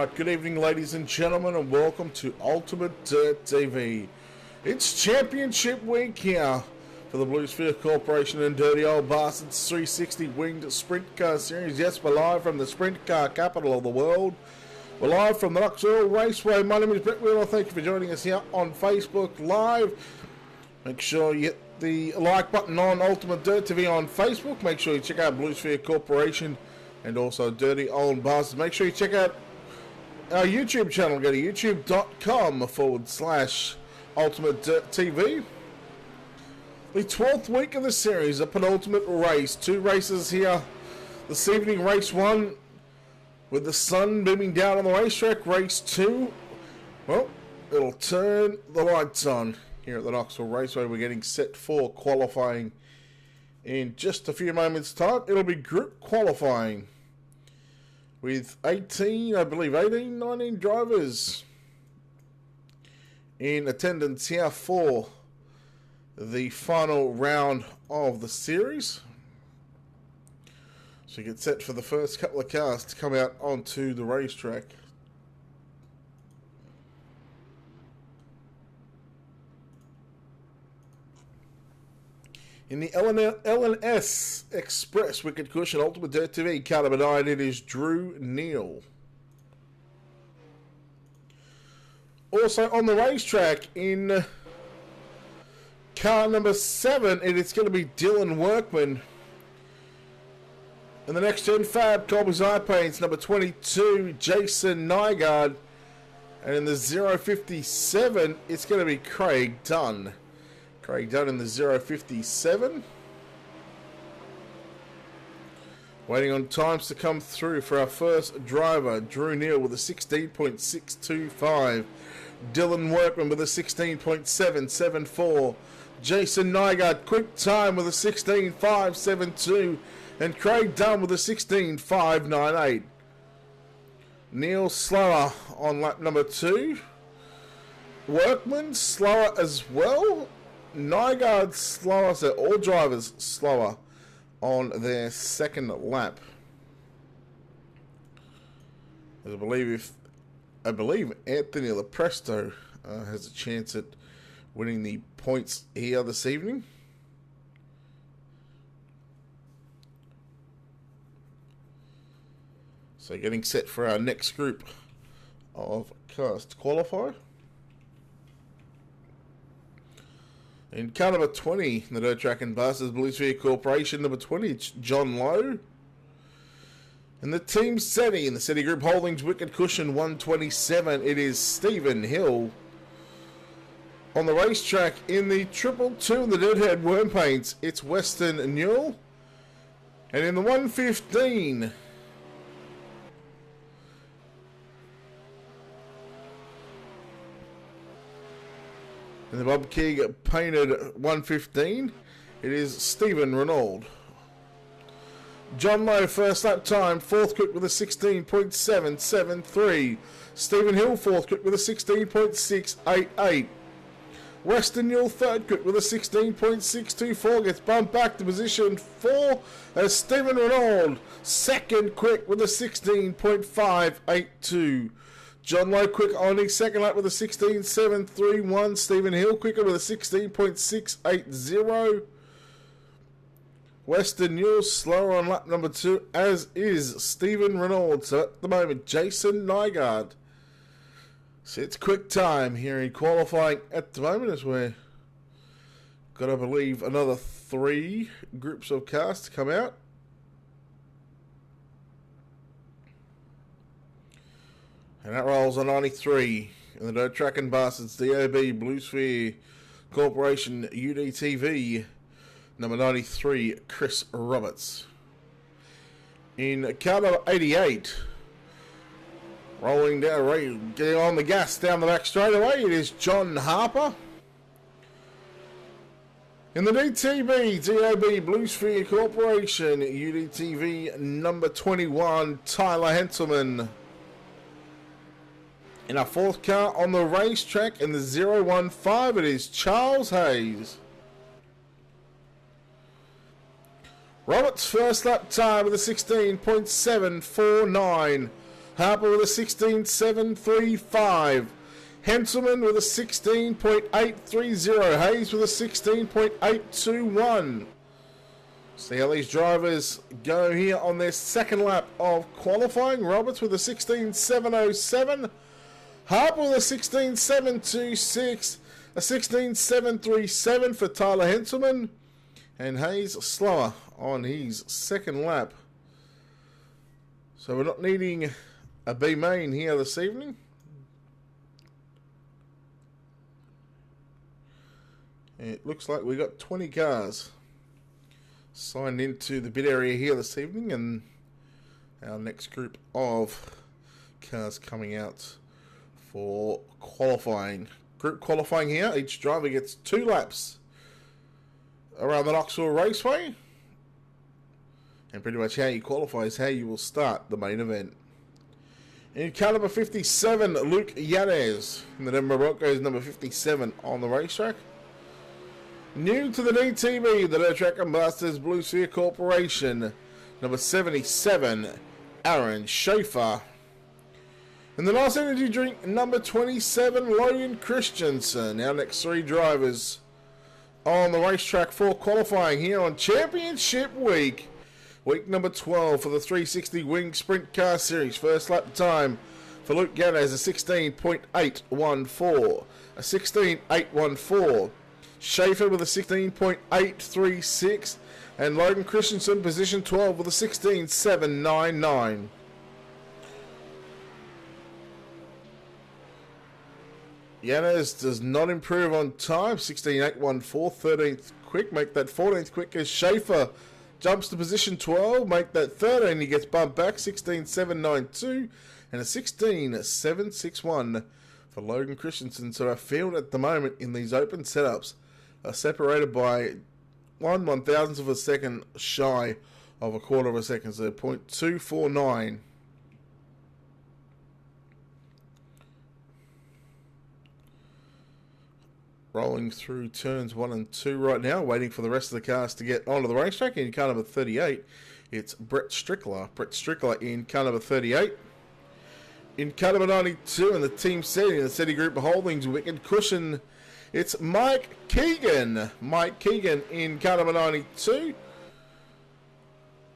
Alright, good evening ladies and gentlemen, and welcome to Ultimate Dirt TV. It's championship week here for the Bluesphere Corporation and Dirty Old Bastards 360 Winged Sprint Car Series. Yes, we're live from the Sprint Car capital of the world. We're live from the Knoxville Raceway. My name is Brett Wheeler. Thank you for joining us here on Facebook Live. Make sure you hit the like button on Ultimate Dirt TV on Facebook. Make sure you check out Bluesphere Corporation and also Dirty Old Bastards. Make sure you check out our YouTube channel. Go to youtube.com/Ultimate Dirt TV. The 12th week of the series, a penultimate race. Two races here this evening. Race 1 with the sun beaming down on the racetrack. Race 2, well, it'll turn the lights on here at the Knoxville Raceway. We're getting set for qualifying in just a few moments' time. It'll be group qualifying with 19 drivers in attendance here for the final round of the series. So you get set for the first couple of cars to come out onto the racetrack. In the L&S Express Wicked Cushion Ultimate Dirt TV car number 9, it is Drew Neal. Also on the racetrack in car number 7, it is going to be Dylan Workman. In the Next Gen Fab Colby's Eye Paints number 22, Jason Nygaard. And in the 057, it's going to be Craig Dunn. Craig Dunn in the 057. Waiting on times to come through for our first driver, Drew Neal with a 16.625. Dylan Workman with a 16.774. Jason Nygaard quick time with a 16.572. And Craig Dunn with a 16.598. Neal slower on lap number 2. Workman slower as well. Nygaard slower, so all drivers slower on their second lap. I believe Anthony Lepresto has a chance at winning the points here this evening. So getting set for our next group of cars to qualify. In car number 20, the Dirt Track and Bastards Bluesphere Corporation, number 20, it's John Lowe. In the Team SETI, in the SETI Group Holdings Wicked Cushion 127, it is Stephen Hill. On the racetrack, in the Triple 2 in the Dirthead Worm Paints, it's Weston Newell. And in the 115, in the Bob Keeg painted 115, it is Stephen Renauld. John Lowe, first lap time, fourth quick with a 16.773. Stephen Hill, fourth quick with a 16.688. Weston Newell, third quick with a 16.624. Gets bumped back to position 4 as Stephen Renauld, second quick with a 16.582. John Lowe quick on his second lap with a 16.731. Stephen Hill quicker with a 16.680. Weston Newell slower on lap number 2, as is Stephen Renauld. So at the moment, Jason Nygaard sets quick time here in qualifying at the moment, as we're got, I believe, another 3 groups of cars to come out. And that rolls on 93 in the Dirt Track and Bastards DOB Bluesphere Corporation UDTV number 93, Chris Roberts. In car number 88, rolling down, getting on the gas down the back straightaway, it is John Harper. In the DTB DOB Bluesphere Corporation UDTV number 21, Tyler Henselman. In our fourth car on the racetrack in the 015, it is Charles Hayes. Roberts' first lap time with a 16.749. Harper with a 16.735. Henselman with a 16.830. Hayes with a 16.821. See how these drivers go here on their second lap of qualifying. Roberts with a 16.707. Harper with a 16.726. A 16.737 for Tyler Henselman. And Hayes slower on his second lap. So we're not needing a B main here this evening. It looks like we got 20 cars signed into the bid area here this evening, and our next group of cars coming out for qualifying. Group qualifying here, each driver gets 2 laps around the Knoxville Raceway, and pretty much how you qualify is how you will start the main event. In car number 57, Luke Yanez in the Denver Broncos, number 57 on the racetrack. New to the DTB, the Dirt Track and Masters Blue Sphere Corporation, number 77, Aaron Schaefer. In the Nice Energy Drink, number 27, Logan Christensen. Our next 3 drivers on the racetrack for qualifying here on Championship Week. Week number 12 for the 360 Wing Sprint Car Series. First lap time for Luke Yanez, a 16.814. A 16.814. Schaefer with a 16.836. And Logan Christensen, position 12 with a 16.799. Yanez does not improve on time. 16.814, 13th quick. Make that 14th quick as Schaefer jumps to position 12. Make that 13. He gets bumped back. 16.792 and a 16.761 for Logan Christensen. So our field at the moment in these open setups are separated by 1/1000th of a second shy of a quarter of a second. So 0.249. Rolling through turns 1 and 2 right now, waiting for the rest of the cars to get onto the racetrack. In car number 38, it's Brett Strickler. Brett Strickler in car number 38. In car number 92, in the team setting, the SETI Group of Holdings, Wicked Cushion, it's Mike Keegan. Mike Keegan in car number 92.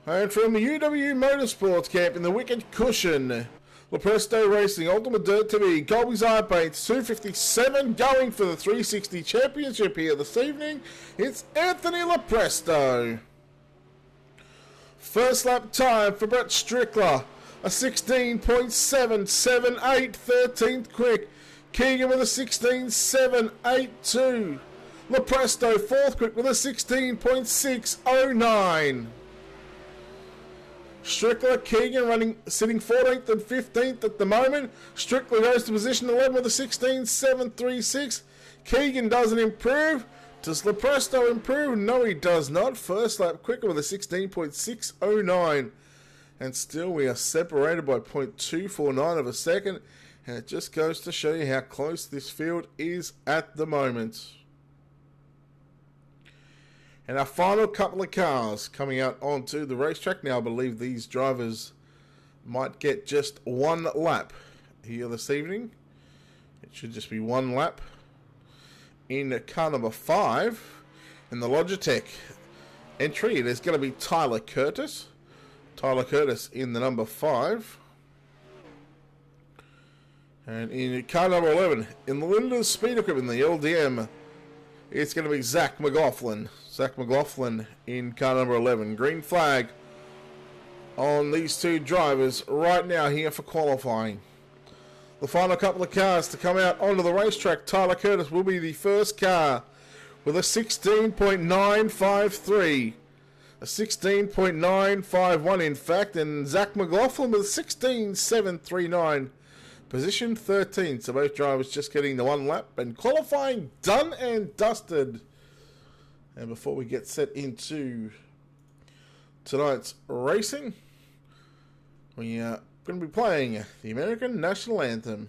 And from the UW Motorsports camp in the Wicked Cushion, Lepresto Racing, Ultimate Dirt TV, Colby's Eye Paints, 257, going for the 360 Championship here this evening. It's Anthony Lepresto. First lap time for Brett Strickler, a 16.778, 13th quick. Keegan with a 16.782. Lepresto, 4th quick with a 16.609. Strickler, Keegan sitting 14th and 15th at the moment. Strickler goes to position 11 with a 16.736. Keegan doesn't improve. Does Lepresto improve? No, he does not. First lap quicker with a 16.609. And still we are separated by 0.249 of a second. And it just goes to show you how close this field is at the moment. And our final couple of cars coming out onto the racetrack. Now, I believe these drivers might get just 1 lap here this evening. It should just be 1 lap. In car number 5, in the Logitech entry, it is going to be Tyler Curtis. Tyler Curtis in the number 5. And in car number 11, in the Linda Speed Equipment, the LDM, it's going to be Zach McLaughlin. Zach McLaughlin in car number 11. Green flag on these 2 drivers right now here for qualifying. The final couple of cars to come out onto the racetrack. Tyler Curtis will be the first car with a 16.953. A 16.951 in fact. And Zach McLaughlin with a 16.739. Position 13. So both drivers just getting the 1 lap and qualifying done and dusted. And before we get set into tonight's racing, we are going to be playing the American National Anthem.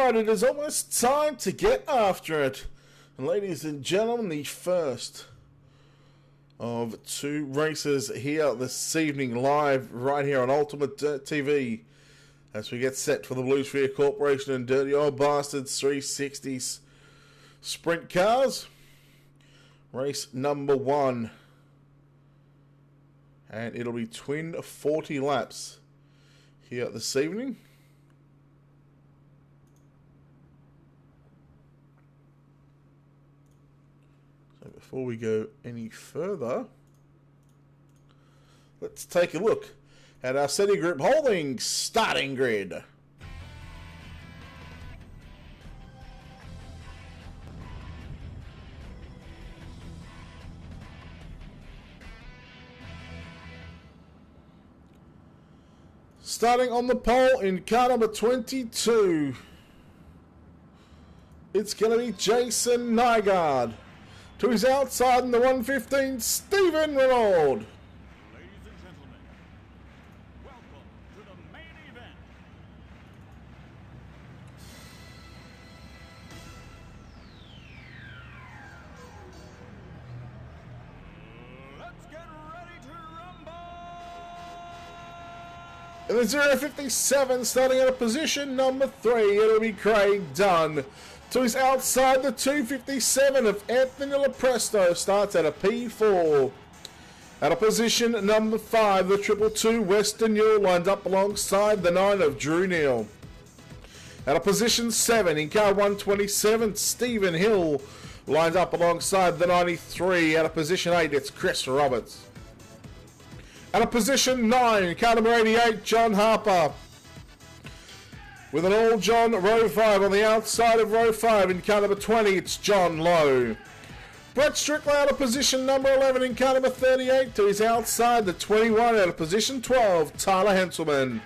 Alright, it is almost time to get after it. And ladies and gentlemen, the first of two races here this evening, live right here on Ultimate Dirt TV, as we get set for the Blue Sphere Corporation and Dirty Old Bastards 360s Sprint Cars. Race number 1. And it'll be twin 40 laps here this evening. So before we go any further, let's take a look at our SETI Group Holdings starting grid. Starting on the pole in car number 22, it's going to be Jason Nygaard. To his outside in the 115, Stephen Renaud. Ladies and gentlemen, welcome to the main event. Let's get ready to rumble! In the 057, starting at a position number 3, it'll be Craig Dunn. To his outside, the 257 of Anthony Lopresto starts at a P4. At a position number 5, the 222 Western Newell lines up alongside the 9 of Drew Neal. At a position 7, in car 127, Stephen Hill lines up alongside the 93. At a position 8, it's Chris Roberts. At a position 9, in car number 88, John Harper. With an all John row 5 on the outside of row 5 in car number 20, it's John Lowe. Brett Strickland out of position number 11 in car number 38, to his outside the 21 out of position 12, Tyler Henselman.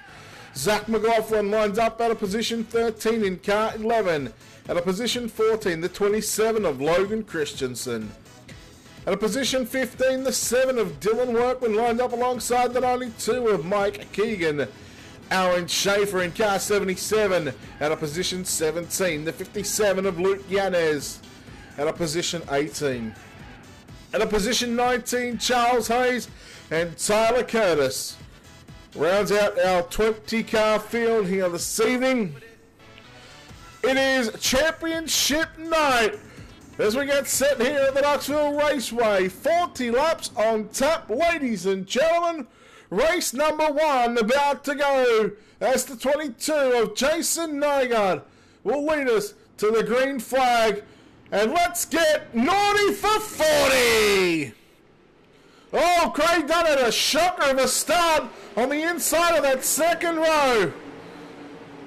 Zach McLaughlin lines up out of position 13 in car 11, at a position 14 the 27 of Logan Christensen. At a position 15 the 7 of Dylan Workman lined up alongside the 92 of Mike Keegan. Aaron Schaefer in car 77 at a position 17. The 57 of Luke Yanez at a position 18. At a position 19, Charles Hayes and Tyler Curtis. Rounds out our 20 car field here this evening. It is championship night as we get set here at the Knoxville Raceway. 40 laps on tap, ladies and gentlemen. Race number 1 about to go as the 22 of Jason Nygaard will lead us to the green flag. And let's get naughty for 40! Oh, Craig Dunn had a shocker of a start on the inside of that second row.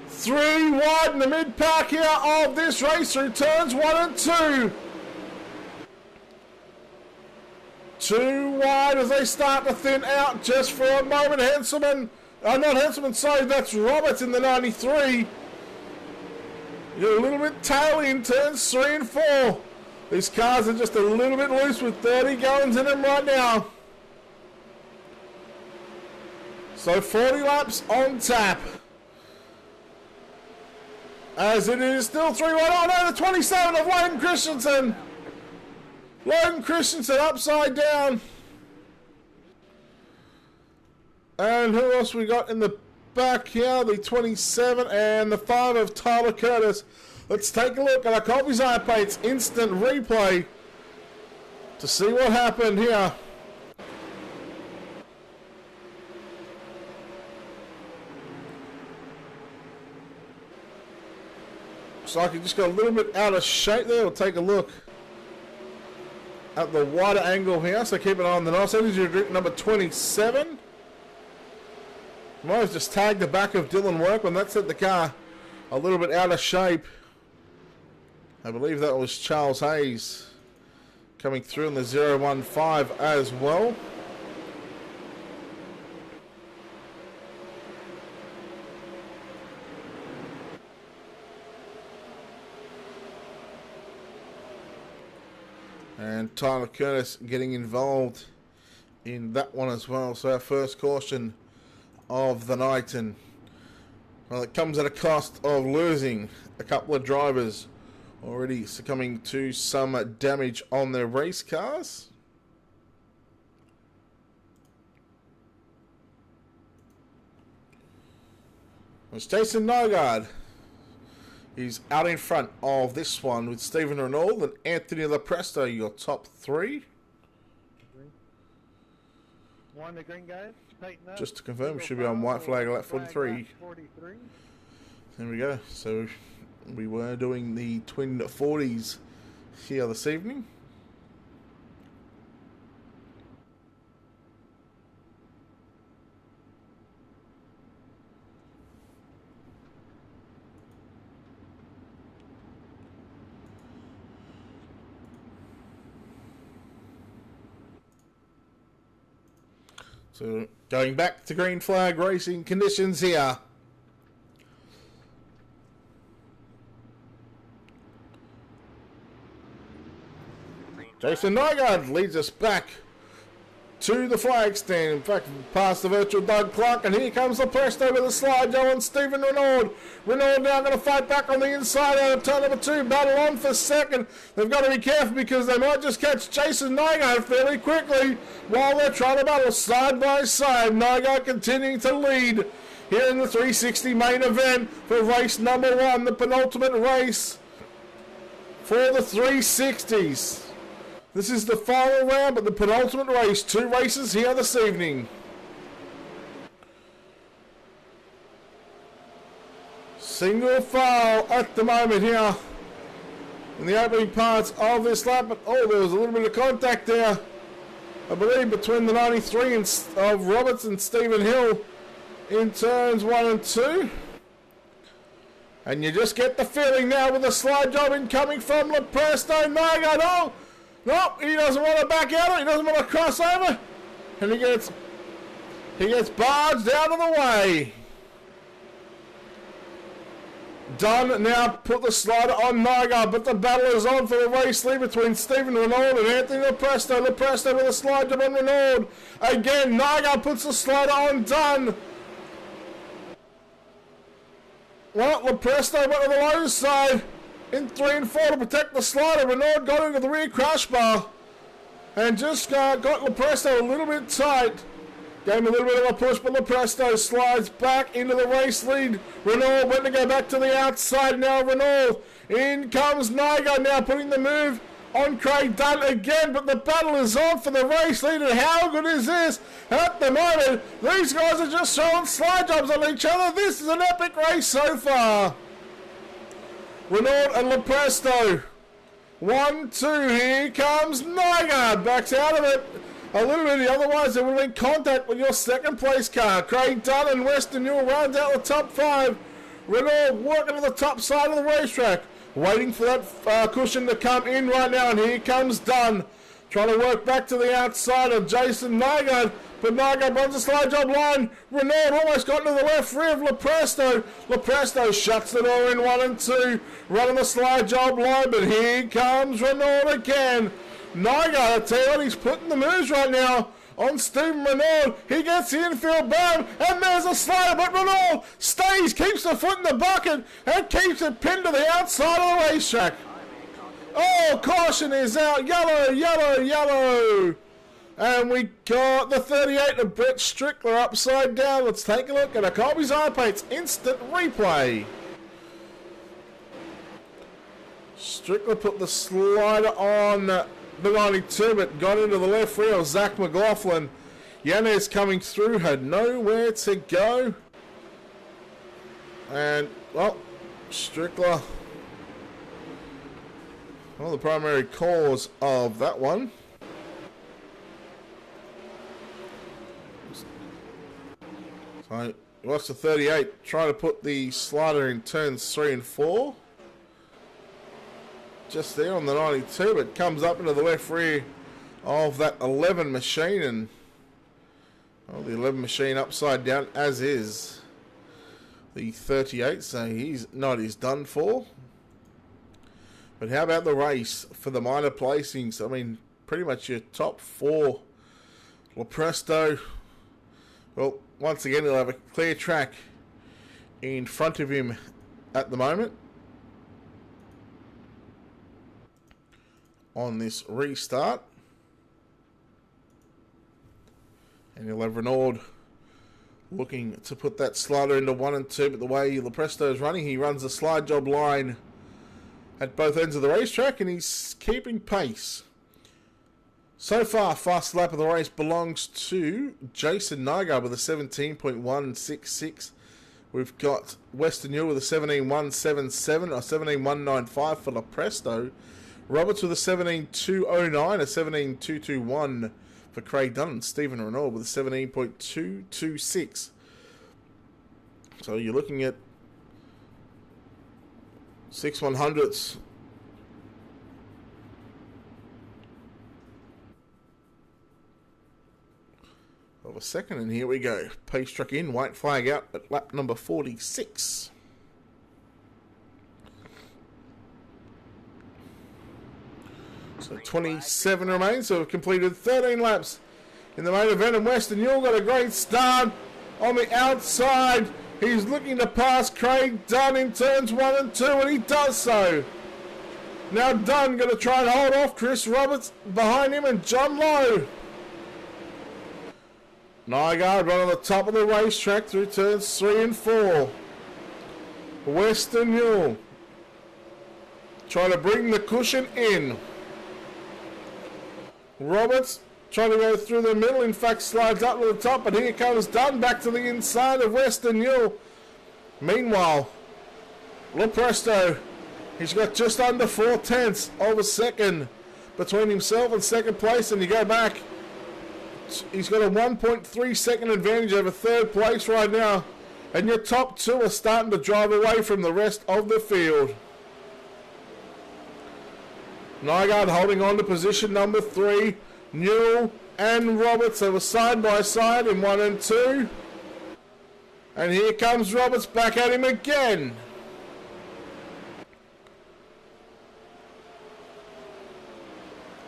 3 wide in the mid-pack here of this race through turns 1 and 2. 2 wide as they start to thin out just for a moment. Henselman, not Henselman, sorry, that's Roberts in the 93. You're a little bit taily in turns 3 and 4. These cars are just a little bit loose with 30 goings in them right now. So 40 laps on tap. As it is still 3 wide. Oh no, the 27 of Logan Christensen. Logan Christensen upside down. And who else we got in the back here? The 27 and the 5 of Tyler Curtis. Let's take a look at our Colby's iPate's instant replay to see what happened here. So I just got a little bit out of shape there. We'll take a look at the wider angle here, so keep an eye on the nose. So group number 27. Might have just tagged the back of Dylan Workman. That set the car a little bit out of shape. I believe that was Charles Hayes coming through in the 015 as well. And Tyler Curtis getting involved in that one as well. So our first caution of the night, and Well, it comes at a cost of losing a couple of drivers, already succumbing to some damage on their race cars. It's Jason Nygaard. He's out in front of this one with Stephen Renault and Anthony Lepresto, your top three. One the green guys, tighten up. Just to confirm, we should be on white flag lap 43. There we go. So we were doing the twin 40s here this evening. So going back to green flag racing conditions here. Jason Nygaard leads us back to the flag stand. In fact, past the virtual Doug Clark, and here comes the Presto with a slide down on Stephen Renault. Renault now going to fight back on the inside out of turn number 2. Battle on for second. They've got to be careful because they might just catch Jason Nygaard fairly quickly while they're trying to battle side by side. Nygaard continuing to lead here in the 360 main event for race number 1, the penultimate race for the 360s. This is the final round, but the penultimate race. 2 races here this evening. Single file at the moment here in the opening parts of this lap. But, oh, there was a little bit of contact there, I believe, between the 93 of Roberts and Stephen Hill in turns 1 and 2. And you just get the feeling now with the slide job incoming from Lepresto. Nygaard, oh! Nope, he doesn't want to back out. He doesn't want to cross over. And he gets barged out of the way. Dunn now put the slider on Nygaard, but the battle is on for the race lead between Stephen Renault and Anthony Lepresto. Lepresto with a slide job on Renault. Again, Nygaard puts the slider on Dunn. Well, Lepresto went to the low side in 3 and 4 to protect the slider. Renault got into the rear crash bar and just got Lepresto a little bit tight. Gave him a little bit of a push, but Lepresto slides back into the race lead. Renault went to go back to the outside now. Renault. In comes Nygaard now putting the move on Craig Dunn again, but the battle is on for the race lead. And how good is this? At the moment, these guys are just throwing slide jobs on each other. This is an epic race so far. Renault and Lepresto. 1, 2. Here comes Nygaard. Backs out of it a little bit. Otherwise, there would have been contact with your second place car. Craig Dunn and Weston Newell round out the top 5. Renault working on the top side of the racetrack. Waiting for that cushion to come in right now. And here comes Dunn. Trying to work back to the outside of Jason Nygaard. But Nygaard runs the slide job line. Renault almost got into the left rear of Lepresto. Lepresto shuts the door in 1 and 2. Running the slide job line. But here comes Renault again. Nygaard, I tell you what, he's putting the moves right now on Stephen Renault. He gets the infield bound. And there's a slider. But Renault stays, keeps the foot in the bucket. And keeps it pinned to the outside of the racetrack. Oh, caution is out. Yellow, yellow, yellow. And we got the 38 of Brett Strickler upside down. Let's take a look at a Colby's iPates instant replay. Strickler put the slider on the 92, but got into the left rear of Zach McLaughlin. Yanez coming through, had nowhere to go. And, well, Strickler, well, the primary cause of that one. So, watch the 38 trying to put the slider in turns 3 and 4. Just there on the 92, but comes up into the left rear of that 11 machine, and well, the 11 machine upside down as is the 38, so he's not as done for. But how about the race for the minor placings? I mean, pretty much your top 4. Lepresto, well, once again, he'll have a clear track in front of him at the moment on this restart. And you'll have Renaud looking to put that slider into 1 and 2, but the way Lepresto is running, he runs the slide job line at both ends of the racetrack, and he's keeping pace. So far, fast lap of the race belongs to Jason Nygaard with a 17.166. We've got Western Yule with a 17.177 or 17.195 for Lepresto. Roberts with a 17.209, a 17.221 for Craig Dunn, and Stephen Renaud with a 17.226. So you're looking at 6/100ths of a second, and here we go. Pace truck in, white flag out at lap number 46. So 27 remain, so we've completed 13 laps in the main event, and Western Yule got a great start on the outside. He's looking to pass Craig Dunn in turns 1 and 2, and he does so. Now Dunn going to try and hold off Chris Roberts behind him and John Lowe. Nygaard run on the top of the racetrack through turns 3 and 4. Western Yule trying to bring the cushion in. Roberts trying to go through the middle, in fact slides up to the top, but here comes Dunn back to the inside of Western Yule. Meanwhile, Lepresto, he's got just under 4/10 of a second between himself and second place, and you go back, he's got a 1.3 second advantage over third place right now, and your top two are starting to drive away from the rest of the field. Nygaard holding on to position number 3. Newell and Roberts, they were side by side in 1 and 2. And here comes Roberts back at him again.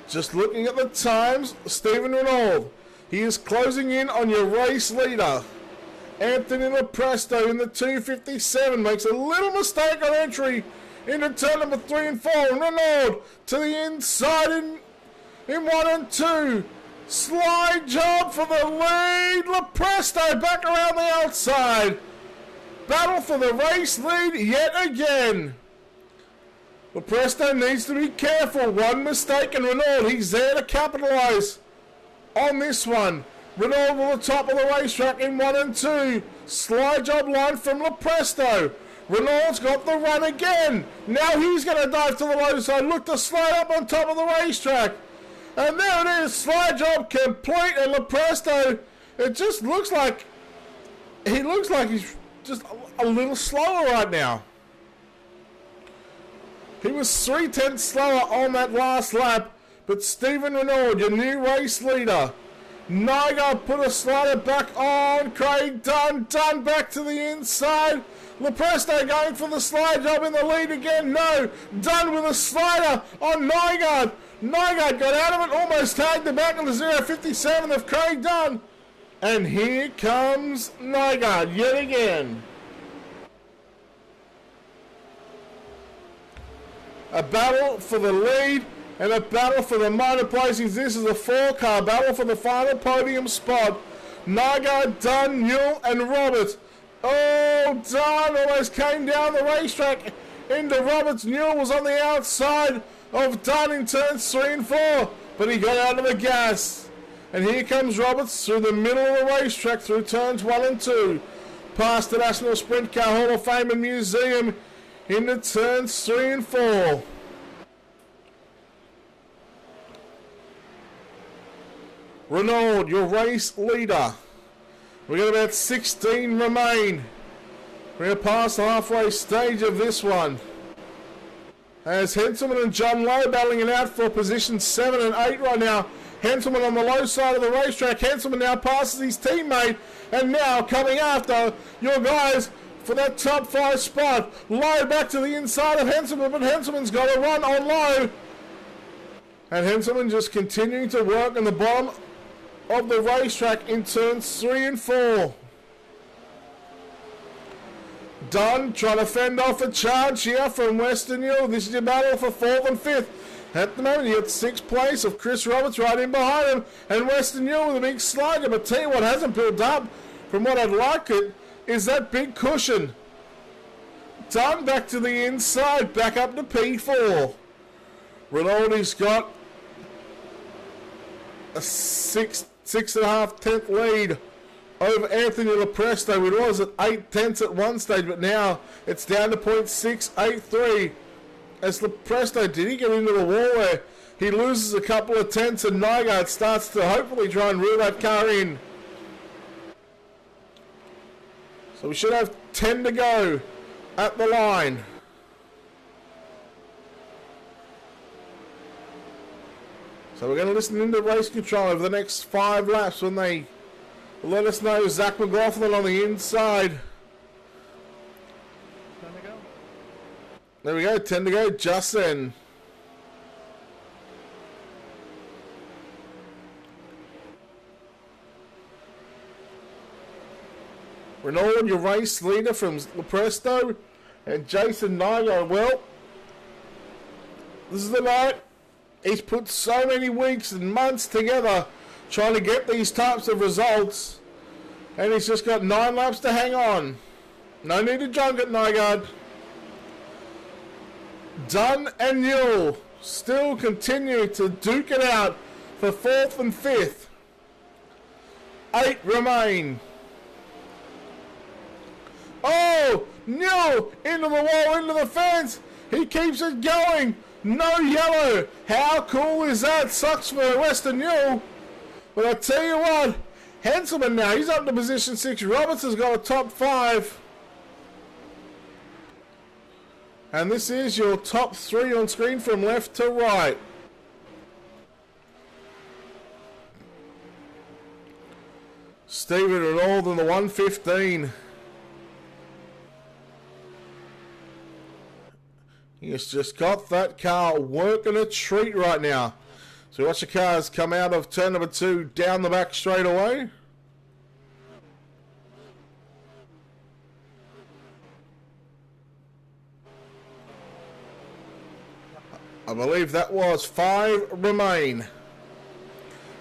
Just looking at the times, Stephen Renaud, he is closing in on your race leader. Anthony Lepresto in the 2:57 makes a little mistake on entry into turn number 3 and 4. And Renaud to the inside in 1 and 2. Slide job for the lead. Lepresto back around the outside. Battle for the race lead yet again. Lepresto needs to be careful. One mistake and Renaud, he's there to capitalise on this one. Renaud on the top of the racetrack in 1 and 2. Slide job line from Lepresto. Renaud's got the run again. Now he's going to dive to the low side. Look to slide up on top of the racetrack. And there it is. Slide job complete. And Lepresto, it just looks like he's just a little slower right now. He was 3/10 slower on that last lap. But Stephen Renaud, your new race leader. Nygaard put a slider back on. Craig Dunn. Dunn back to the inside. Lepresto going for the slide job in the lead again. No. Dunn with a slider on Nygaard. Nygaard got out of it. Almost tagged the back of the 0.57 of Craig Dunn. And here comes Nygaard yet again. A battle for the lead and a battle for the minor placings. This is a 4-car battle for the final podium spot. Nygaard, Dunn, Newell and Roberts. Oh, Dunn almost came down the racetrack into Roberts. Newell was on the outside of Dunn in turns 3 and 4, but he got out of the gas. And here comes Roberts through the middle of the racetrack through turns 1 and 2. Past the National Sprint Car Hall of Fame and Museum into turns 3 and 4. Renaud, your race leader. We've got about 16 remain. We're going to pass the halfway stage of this one. As Henselman and John Lowe battling it out for position 7 and 8 right now. Henselman on the low side of the racetrack. Henselman now passes his teammate. And now coming after your guys for that top 5 spot. Lowe back to the inside of Henselman, but Henselman's got a run on Lowe. And Henselman just continuing to work on the bottom of the racetrack in turns 3 and 4. Dunn trying to fend off a charge here from Western Hill. This is your battle for 4th and 5th. At the moment, you got 6th place of Chris Roberts right in behind him. And Western Hill with a big slugger. But tell you what hasn't built up from what I'd like it is that big cushion. Dunn back to the inside. Back up to P4. Rinaldi's got a 6.5 tenth lead over Anthony Lepresto. It was at 8 tenths at one stage, but now it's down to .683. As Lepresto, did he get into the wall there? He loses a couple of tenths and Nygaard starts to hopefully try and reel that car in. So we should have 10 to go at the line. So we're going to listen into race control over the next 5 laps when they let us know Zach McLaughlin on the inside. 10 to go. There we go, 10 to go, just then. Renault, your race leader from Lepresto, and Jason Nygaard. Well, this is the night. He's put so many weeks and months together trying to get these types of results, and he's just got 9 laps to hang on. No need to junk it, Nygaard. Dunn and Newell still continue to duke it out for 4th and 5th. 8 remain. Oh, Newell into the wall, into the fence. He keeps it going. No yellow. How cool is that? Sucks for Western Newell. But I tell you what, Henselman now, he's up to position 6. Roberts has got a top 5. And this is your top 3 on screen from left to right. Stephen Renault in the 115. He's just got that car working a treat right now. So watch the cars come out of turn number 2 down the back straight away. I believe that was 5 remain.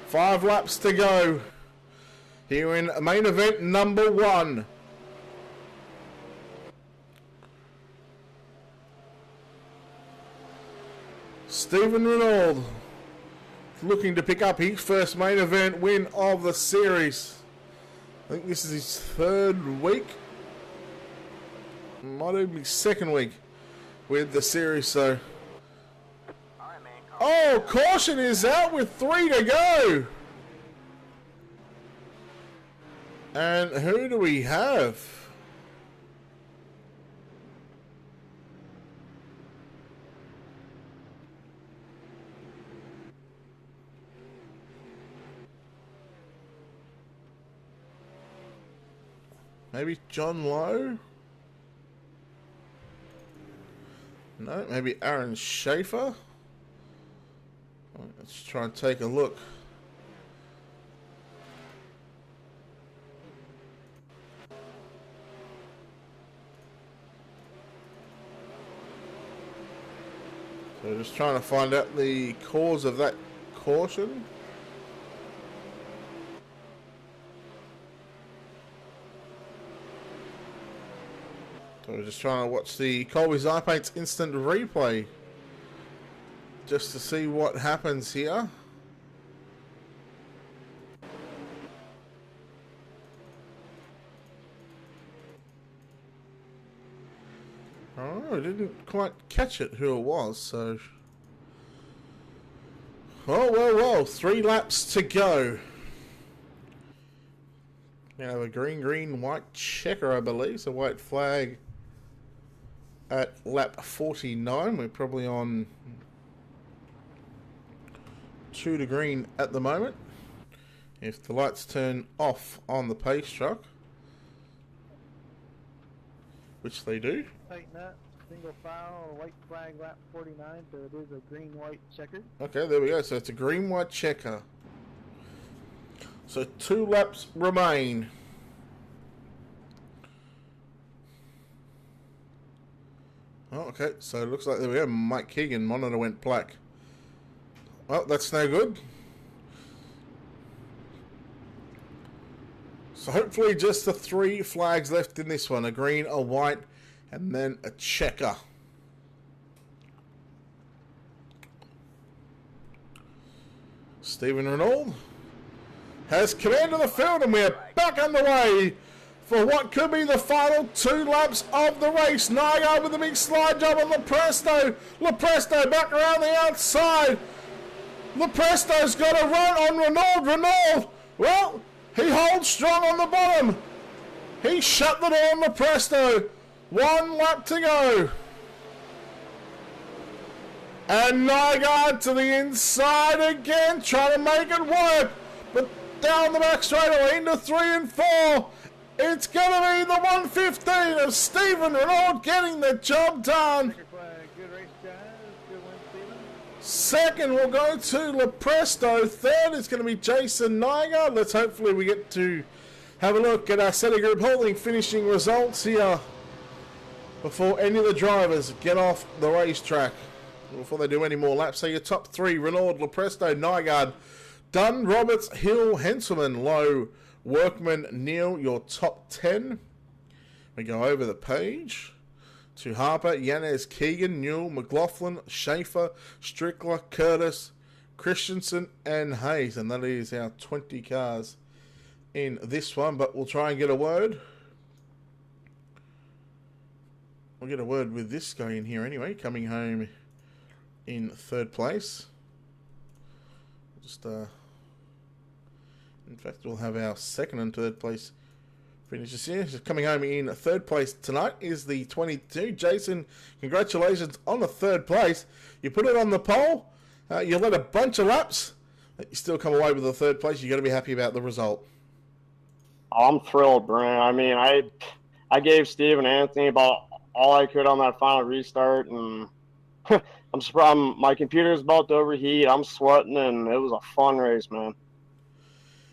5 laps to go here in main event number 1. Stephen Renault looking to pick up his first main event win of the series. I think this is his 3rd week. Might even be 2nd week with the series, so. Oh, caution is out with 3 to go. And who do we have? Maybe John Lowe? No, maybe Aaron Schaefer? Let's try and take a look. So just trying to find out the cause of that caution. So we're just trying to watch the Colby's Eye Paints instant replay just to see what happens here. Oh, I didn't quite catch it who it was, so. Oh, well, 3 laps to go. We have a green, white checker, I believe, so white flag at lap 49. We're probably on 2 to green at the moment. If the lights turn off on the pace truck, which they do. Tighten that. Single file, white flag, lap 49, so it is a green-white checker. Okay, there we go. So it's a green-white checker. So 2 laps remain. Oh, okay, so it looks like there we go. Mike Keegan, monitor went black. Well, that's no good. So hopefully just the 3 flags left in this one. A green, a white, and then a checker. Stephen Renault has command of the field, and we're back underway for what could be the final 2 laps of the race. Nygaard with a big slide job on Lepresto. Lepresto back around the outside. Lepresto's got a run on Renault. Renault, well, he holds strong on the bottom. He shut the door on Lepresto. 1 lap to go. And Nygaard to the inside again, trying to make it work. But down the back straightaway into 3 and 4. It's going to be the 115 of Stephen Renault getting the job done. Good race, guys. Good win, Steven. Second will go to Lepresto. Third is going to be Jason Nygaard. Let's hopefully we get to have a look at our SETA Group Holding finishing results here before any of the drivers get off the racetrack, before they do any more laps. So your top 3, Renault, Lepresto, Nygaard, Dunn, Roberts, Hill, Henselman, Lowe, Workman, Neal, your top 10. We go over the page to Harper, Yanez, Keegan, Newell, McLaughlin, Schaefer, Strickler, Curtis, Christensen, and Hayes. And that is our 20 cars in this one. But we'll try and get a word. We'll get a word with this guy in here anyway, coming home in 3rd place. Just, in fact, we'll have our 2nd and 3rd place finishes here. Just coming home in 3rd place tonight is the 22. Jason, congratulations on the 3rd place. You put it on the pole. You led a bunch of laps. You still come away with the 3rd place. You've got to be happy about the result. I'm thrilled, Brent. I mean, I gave Steve and Anthony about all I could on that final restart, and I'm surprised. My computer's about to overheat. I'm sweating, and it was a fun race, man.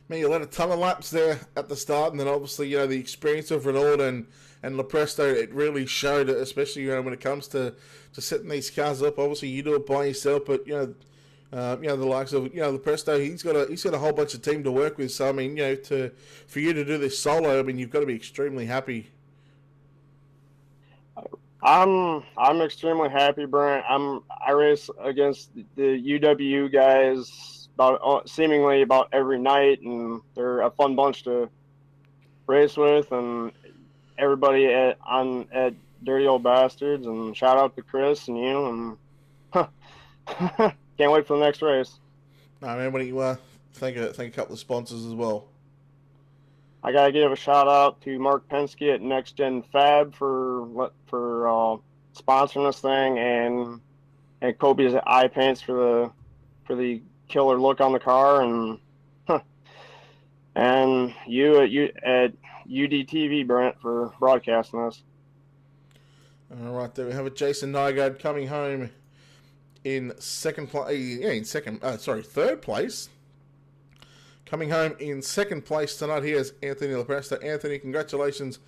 Man, you led a ton of laps there at the start, and then obviously, you know, the experience of Renault and Lepresto, it really showed, especially, you know, when it comes to setting these cars up. Obviously, you do it by yourself, but, you know, the likes of, you know, Lepresto, he's got a whole bunch of team to work with. So, I mean, you know, for you to do this solo, I mean, you've got to be extremely happy. I'm extremely happy, Brent. I race against the UW guys seemingly about every night, and they're a fun bunch to race with, and everybody at Dirty Old Bastards, and shout out to Chris and you, and can't wait for the next race. I mean, when you thank a couple of sponsors as well. I gotta give a shout out to Mark Penske at Next Gen Fab for sponsoring this thing, and Kobe's eye paints for the killer look on the car, and you at UDTV, Brent, for broadcasting this. All right, there we have it. Jason Nygaard coming home in third place. Coming home in 2nd place tonight, here's Anthony Lepresto. Anthony, congratulations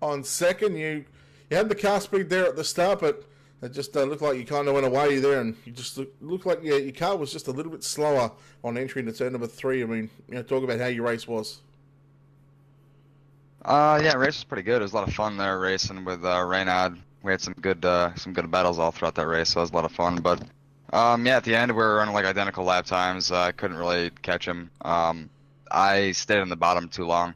on 2nd. You had the car speed there at the start, but it just looked like you kind of went away there, and you just looked like your car was just a little bit slower on entry into turn number 3. I mean, you know, talk about how your race was. Yeah, race was pretty good. It was a lot of fun there racing with Reynard. We had some good battles all throughout that race, so it was a lot of fun. But yeah, at the end we were running like identical lap times. I couldn't really catch him. I stayed on the bottom too long.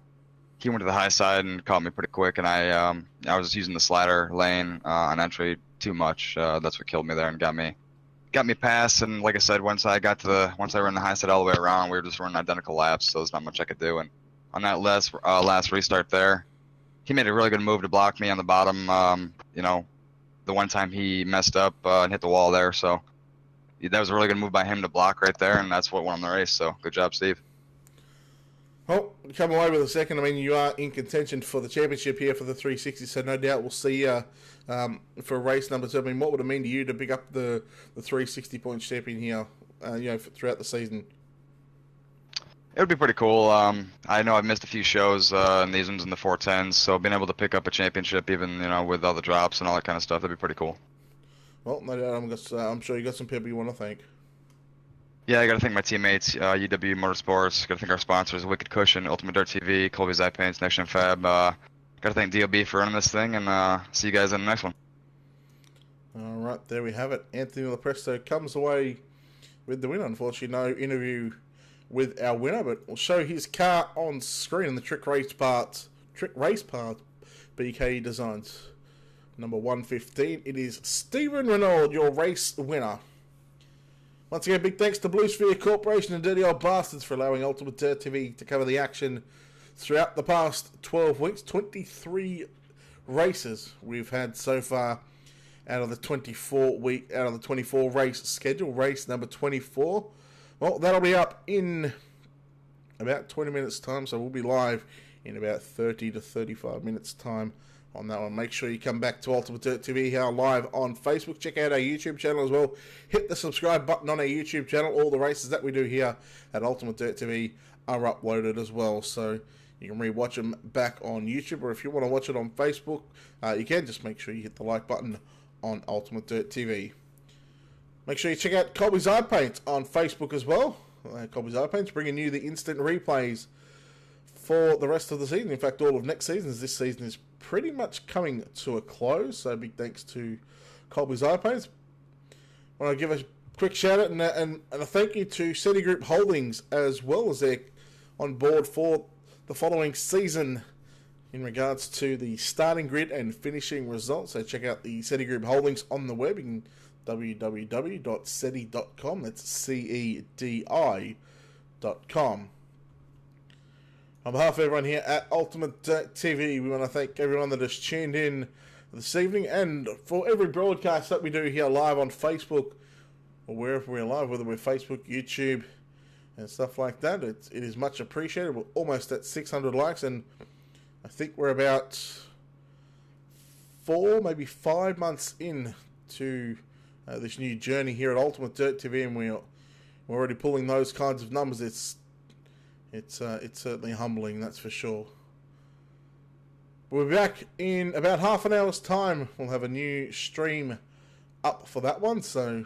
He went to the high side and caught me pretty quick, and I was just using the slider lane on entry too much. That's what killed me there and got me past. And like I said, once I ran the high side all the way around, we were just running identical laps, so there's not much I could do. And on that last restart there, he made a really good move to block me on the bottom. You know, the one time he messed up and hit the wall there, so that was a really good move by him to block right there, and that's what won the race. So good job, Steve. Well, come away with a 2nd. I mean, you are in contention for the championship here for the 360, so no doubt we'll see you for race number 2. I mean, what would it mean to you to pick up the 360 points champion here, you know, throughout the season? It would be pretty cool. I know I've missed a few shows in these ones in the 410s, so being able to pick up a championship, even, you know, with all the drops and all that kind of stuff, that'd be pretty cool. Well, no doubt, I'm sure you got some people you want to thank. Yeah, I gotta thank my teammates, UW Motorsports. Gotta thank our sponsors, Wicked Cushion, Ultimate Dirt TV, Colby's Eye Paints, Next Gen Fab. Gotta thank DOB for running this thing, and see you guys in the next one. All right, there we have it. Anthony Lepresto comes away with the win. Unfortunately, no interview with our winner, but we'll show his car on screen in the Trick Race Parts BK Designs. Number 115, it is Stephen Renaud, your race winner. Once again, big thanks to Blue Sphere Corporation and Dirty Old Bastards for allowing Ultimate Dirt TV to cover the action throughout the past 12 weeks. 23 races we've had so far out of the 24 race schedule. Race number 24. Well, that'll be up in about 20 minutes time, so we'll be live in about 30 to 35 minutes time on that one. Make sure you come back to Ultimate Dirt TV here live on Facebook. Check out our YouTube channel as well. Hit the subscribe button on our YouTube channel. All the races that we do here at Ultimate Dirt TV are uploaded as well, so you can rewatch them back on YouTube, or if you want to watch it on Facebook, you can. Just make sure you hit the like button on Ultimate Dirt TV. Make sure you check out Colby's Eye Paint on Facebook as well. Colby's Eye Paint's bringing you the instant replays for the rest of the season. In fact, all of next season, as this season is pretty much coming to a close. So big thanks to Colby's Eye Paints. I want to give a quick shout out and a thank you to City Group Holdings as well, as they're on board for the following season in regards to the starting grid and finishing results. So check out the City Group Holdings on the web. You can www.cedi.com. That's CEDI.com. On behalf of everyone here at Ultimate Dirt TV, we want to thank everyone that has tuned in this evening, and for every broadcast that we do here live on Facebook or wherever we're live, whether we're Facebook, YouTube, and stuff like that. It is much appreciated. We're almost at 600 likes, and I think we're about 4, maybe 5 months in to this new journey here at Ultimate Dirt TV, and we're already pulling those kinds of numbers. It's certainly humbling, that's for sure. We'll be back in about half an hour's time. We'll have a new stream up for that one, so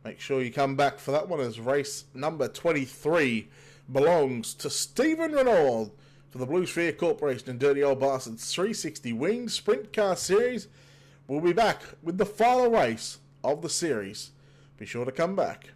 make sure you come back for that one, as race number 23 belongs to Stephen Renaud for the Blue Sphere Corporation and Dirty Old Bastards 360 Winged Sprint Car Series. We'll be back with the final race of the series. Be sure to come back.